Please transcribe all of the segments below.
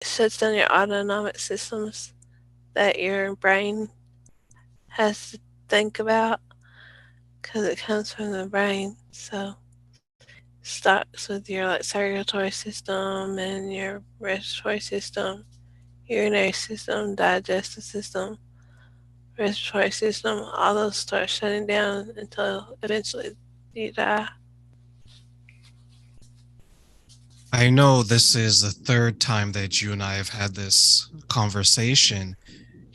shuts down your autonomic systems that your brain has to think about because it comes from the brain. So starts with your like circulatory system and your respiratory system, urinary system, digestive system, respiratory system. All those start shutting down until eventually you die. I know this is the third time that you and I have had this conversation,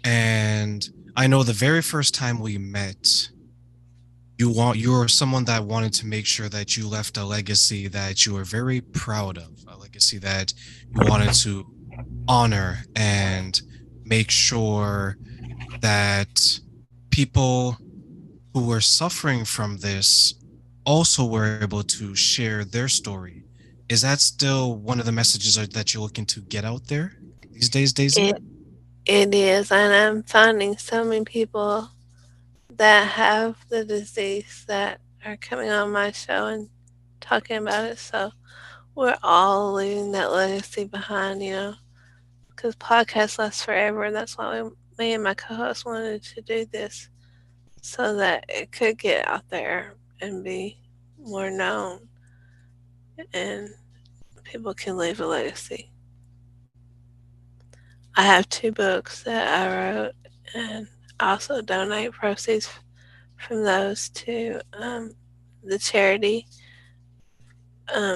and I know the very first time we met, you're someone that wanted to make sure that you left a legacy that you were very proud of, a legacy that you wanted to honor and make sure that people who were suffering from this also were able to share their story. Is that still one of the messages that you're looking to get out there these days, Daisy? It it is, and I'm finding so many people that have the disease that are coming on my show and talking about it. So we're all leaving that legacy behind, because podcasts last forever, and that's why me and my co-host wanted to do this so that it could get out there and be more known, and people can leave a legacy. I have two books that I wrote, and I also donate proceeds from those to the charity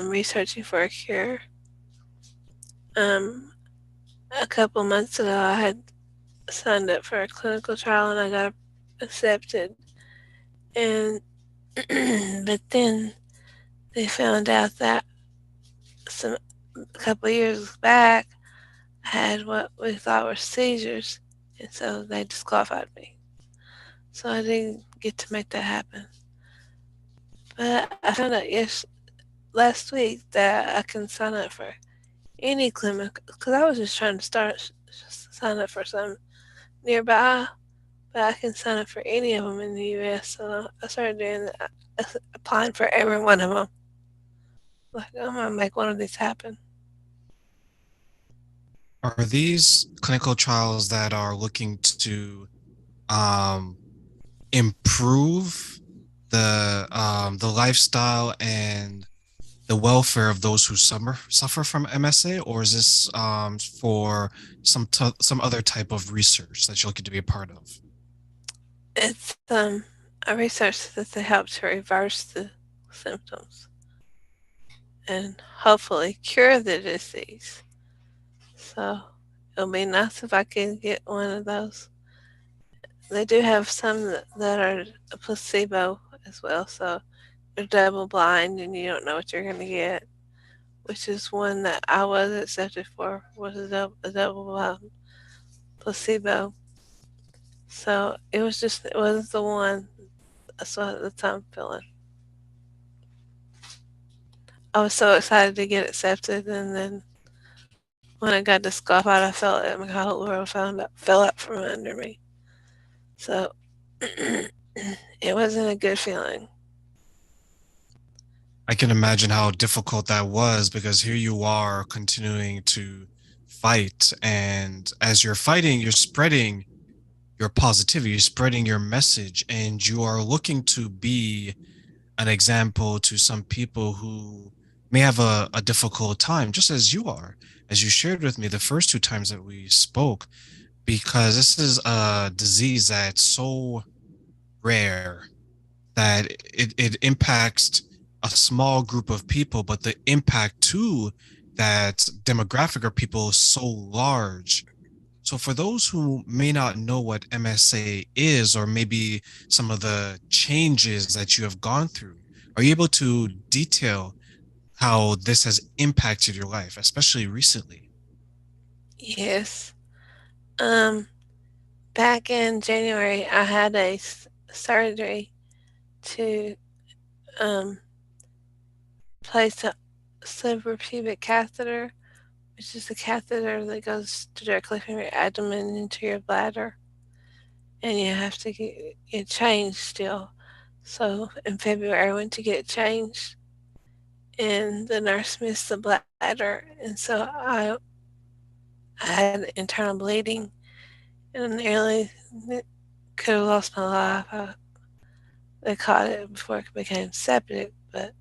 researching for a cure. Um, a couple months ago, I had signed up for a clinical trial and I got accepted. And but then they found out that some a couple years back I had what we thought were seizures, and so they disqualified me. So I didn't get to make that happen. But I found out last week that I can sign up for any clinic because I was just trying to sign up for some nearby, but I can sign up for any of them in the U.S. So I started doing that, applying for every one of them. Like I'm gonna make one of these happen. Are these clinical trials that are looking to um, improve the lifestyle and the welfare of those who suffer from MSA, or is this for some other type of research that you're looking to be a part of? It's a research that to help to reverse the symptoms and hopefully cure the disease. So it'll be nice if I can get one of those. They do have some that are a placebo as well, so you're double blind and you don't know what you're going to get, which is one that I was accepted for was a double blind placebo. So it was the one. That's what the time feeling. I was so excited to get accepted, and then when I got disqualified, I felt like my whole world fell out from under me. So it wasn't a good feeling. I can imagine how difficult that was because here you are continuing to fight. And as you're fighting, you're spreading your positivity, you're spreading your message, and you are looking to be an example to some people who may have a difficult time, just as you are, as you shared with me the first two times that we spoke, because this is a disease that's so rare that it impacts a small group of people, but the impact to that demographic of people is so large. So for those who may not know what MSA is, or maybe some of the changes that you have gone through, are you able to detail how this has impacted your life, especially recently? Yes. Um, Back in January, I had surgery to um, place a suprapubic catheter, which is a catheter that goes directly from your abdomen into your bladder, and you have to get it changed still. So in February, I went to get it changed, and the nurse missed the bladder, and so I I had internal bleeding and nearly could have lost my life. They caught it before it became septic, but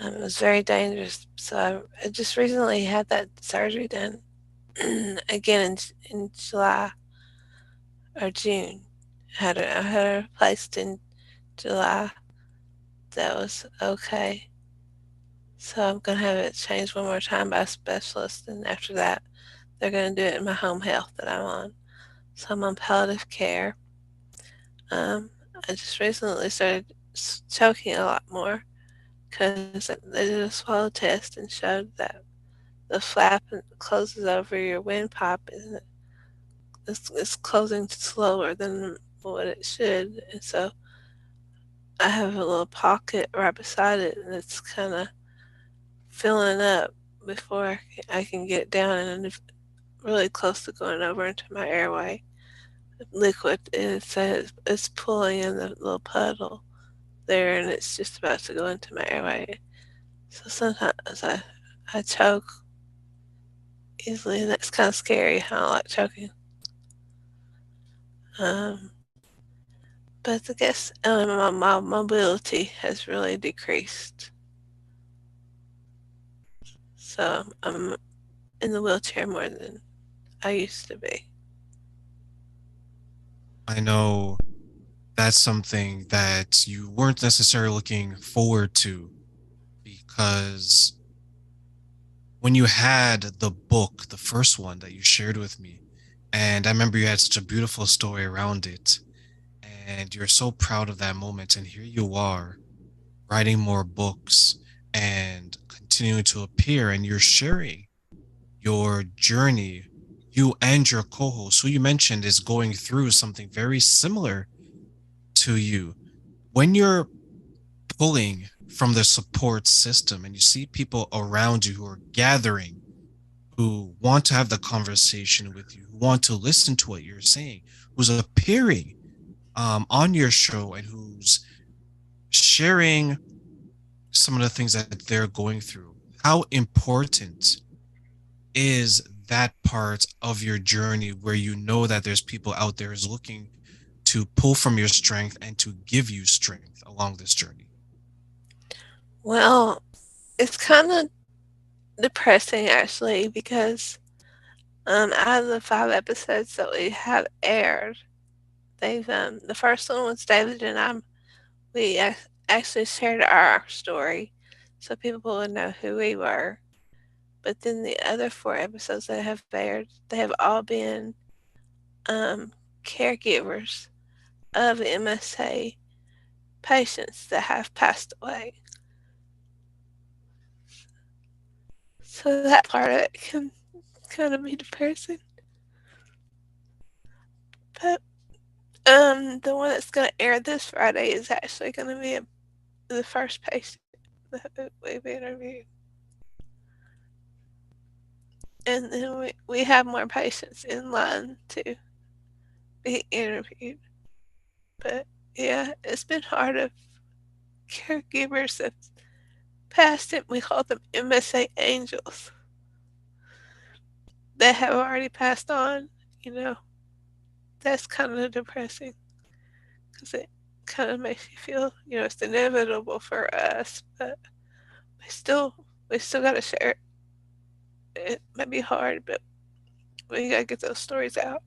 it was very dangerous. So I just recently had that surgery done again in July or June. I had it replaced in July. That was okay. So I'm gonna have it changed one more time by a specialist, and after that, they're gonna do it in my home health that I'm on. So I'm on palliative care. Um, I just recently started choking a lot more because they did a swallow test and showed that the flap closes over your windpipe and it's closing slower than what it should. And so I have a little pocket right beside it, and it's kind of filling up before I can get down, and it's really close to going over into my airway. Liquid, and it says it's pulling in the little puddle there, and it's just about to go into my airway. So sometimes I choke easily, and that's kind of scary. I don't like choking. Um, but I guess my mobility has really decreased. So I'm in the wheelchair more than I used to be. I know that's something that you weren't necessarily looking forward to because when you had the book, the first one that you shared with me, and I remember you had such a beautiful story around it, and you're so proud of that moment, and here you are writing more books and continuing to appear, and you're sharing your journey. You and your co-host, who you mentioned is going through something very similar to you. When you're pulling from the support system and you see people around you who are gathering, who want to have the conversation with you, who want to listen to what you're saying, who's appearing on your show and who's sharing some of the things that they're going through, how important is that part of your journey where you know that there's people out there is looking to pull from your strength and to give you strength along this journey? Well, it's kind of depressing actually because out of the 5 episodes that we have aired, they've the first one was David and I. We actually shared our story so people would know who we were. But then the other 4 episodes that have aired, they have all been um, caregivers of MSA patients that have passed away. So that part of it can kind of be depressing. But the one that's going to air this Friday is actually going to be the first patient that we've interviewed. And then we have more patients in line to be interviewed. But yeah, it's been hard of caregivers that passed it. We call them MSA Angels that have already passed on. You know, that's kind of depressing because it kind of makes you feel, it's inevitable for us, but we still we still got to share it. It might be hard, but we got to get those stories out.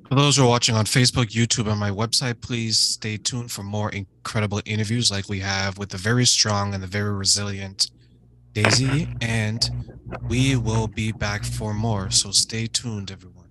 For those who are watching on Facebook, YouTube, and my website, please stay tuned for more incredible interviews like we have with the very strong and the very resilient Daisy. And we will be back for more. So stay tuned, everyone.